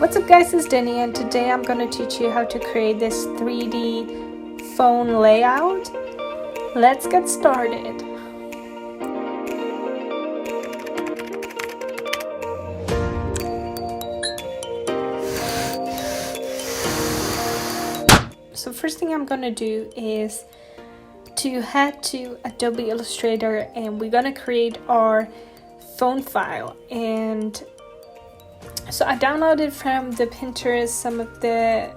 What's up guys, it's Denny and today I'm going to teach you how to create this 3D phone layout. Let's get started. So first thing I'm going to do is to head to Adobe Illustrator and we're going to create our phone file. And so I downloaded from the Pinterest some of the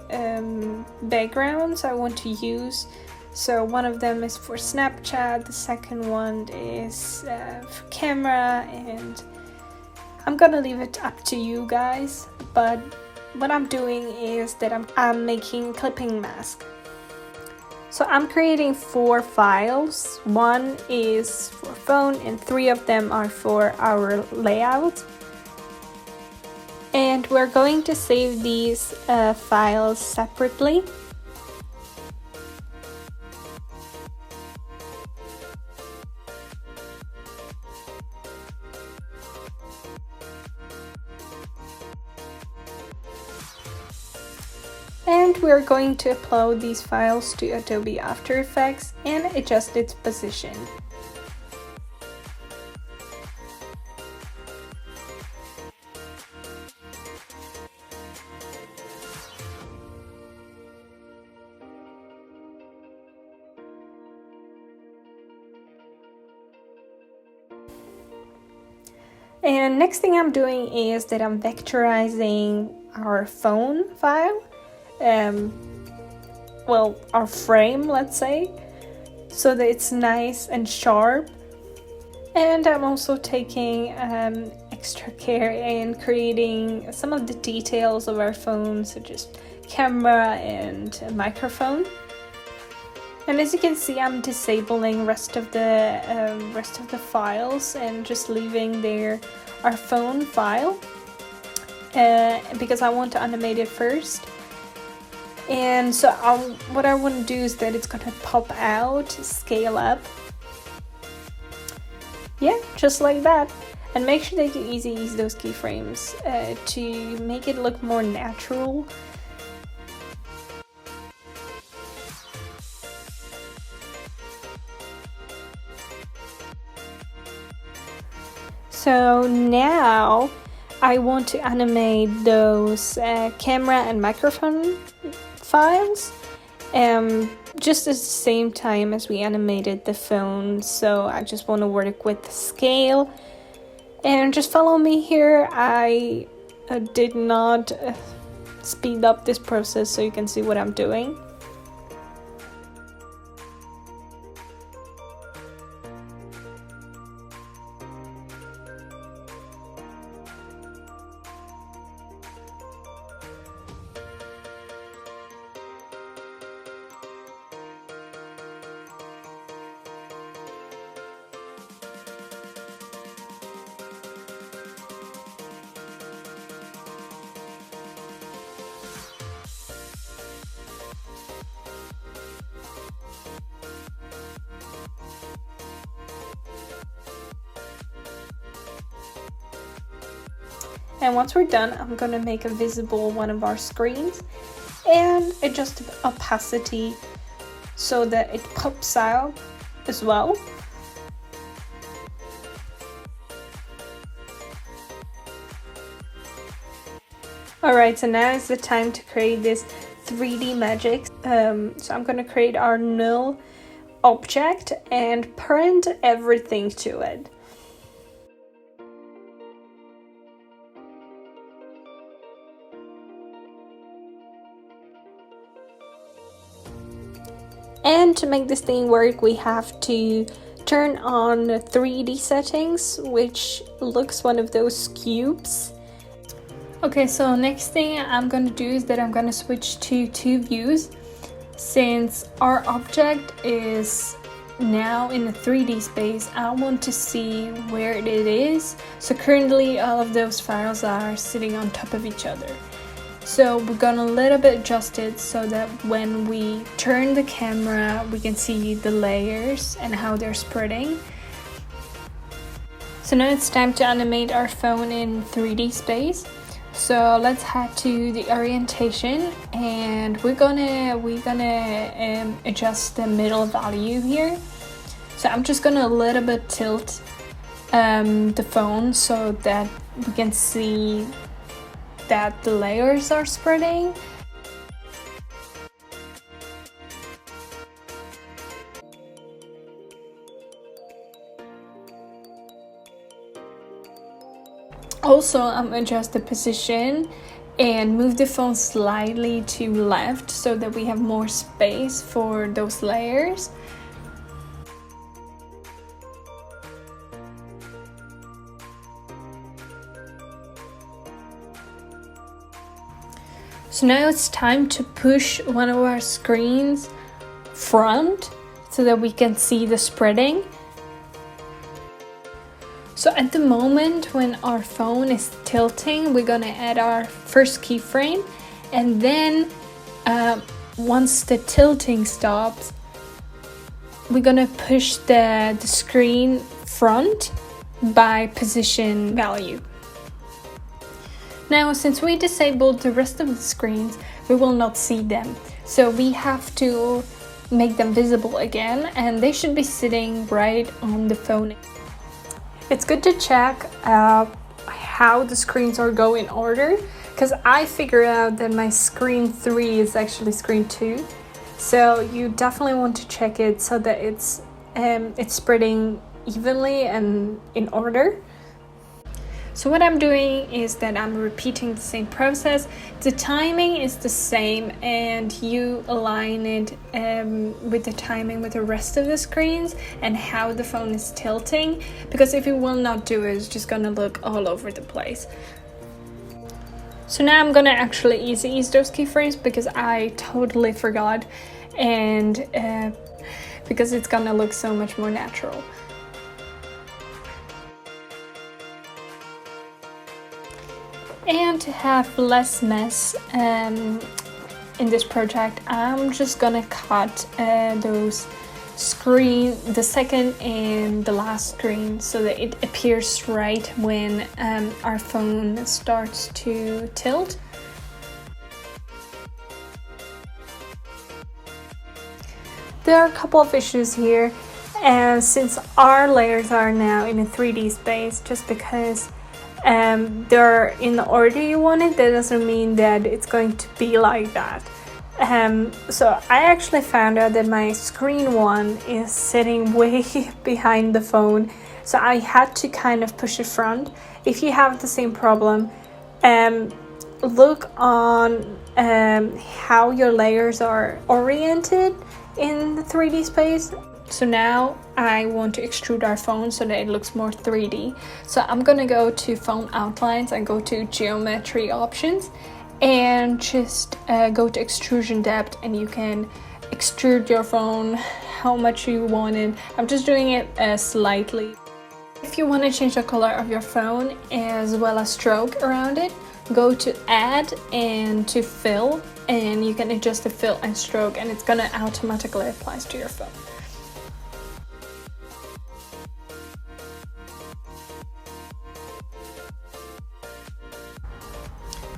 backgrounds I want to use. So one of them is for Snapchat, the second one is for camera, and I'm gonna leave it up to you guys. But what I'm doing is that I'm making a clipping mask. So I'm creating 4 files. One is for phone and 3 of them are for our layout. And we're going to save these files separately. And we're going to upload these files to Adobe After Effects and adjust its position. And next thing I'm doing is that I'm vectorizing our phone file, well, our frame, let's say, so that it's nice and sharp. And I'm also taking extra care in creating some of the details of our phone, such as camera and microphone. And as you can see, I'm disabling rest of the files and just leaving there our phone file because I want to animate it first. And so what I want to do is that it's gonna pop out, scale up. Yeah, just like that. And make sure that you use those keyframes to make it look more natural. So now I want to animate those camera and microphone files just at the same time as we animated the phone. So I just want to work with the scale and just follow me here. I did not speed up this process so you can see what I'm doing. And once we're done, I'm gonna make a visible one of our screens and adjust the opacity so that it pops out as well. Alright, so now is the time to create this 3D magic. So I'm gonna create our null object and print everything to it. And to make this thing work, we have to turn on 3D settings, which looks one of those cubes. Okay, so next thing I'm going to do is that I'm going to switch to 2 views. Since our object is now in a 3D space, I want to see where it is. So currently all of those files are sitting on top of each other. So we're gonna a little bit adjust it so that when we turn the camera, we can see the layers and how they're spreading. So now it's time to animate our phone in 3D space. So let's head to the orientation, and we're gonna adjust the middle value here. So I'm just gonna a little bit tilt the phone so that we can see that the layers are spreading. Also, I'm gonna adjust the position and move the phone slightly to left so that we have more space for those layers. So now it's time to push one of our screens front so that we can see the spreading. So at the moment when our phone is tilting, we're gonna add our first keyframe, and then once the tilting stops, we're gonna push the screen front by position value. Now, since we disabled the rest of the screens, we will not see them. So we have to make them visible again, and they should be sitting right on the phone. It's good to check how the screens are going in order, because I figured out that my screen 3 is actually screen 2. So you definitely want to check it so that it's spreading evenly and in order. So what I'm doing is that I'm repeating the same process. The timing is the same, and you align it with the timing with the rest of the screens and how the phone is tilting, because if you will not do it, it's just gonna look all over the place. So now I'm gonna actually ease those keyframes because I totally forgot, and because it's gonna look so much more natural. And to have less mess in this project, I'm just gonna cut those the second and the last screen so that it appears right when our phone starts to tilt. There are a couple of issues here, and since our layers are now in a 3D space, just because they're in the order you want it, that doesn't mean that it's going to be like that. So I actually found out that my screen 1 is sitting way behind the phone, so I had to kind of push it front. If you have the same problem, look on how your layers are oriented in the 3D space. So now I want to extrude our phone so that it looks more 3D. So I'm gonna go to phone outlines and go to geometry options and just go to extrusion depth, and you can extrude your phone how much you want it. I'm just doing it slightly. If you want to change the color of your phone as well as stroke around it, go to add and to fill, and you can adjust the fill and stroke, and it's gonna automatically apply to your phone.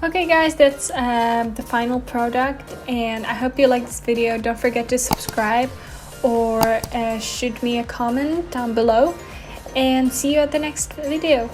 Okay guys, that's the final product, and I hope you like this video. Don't forget to subscribe or shoot me a comment down below, and see you at the next video.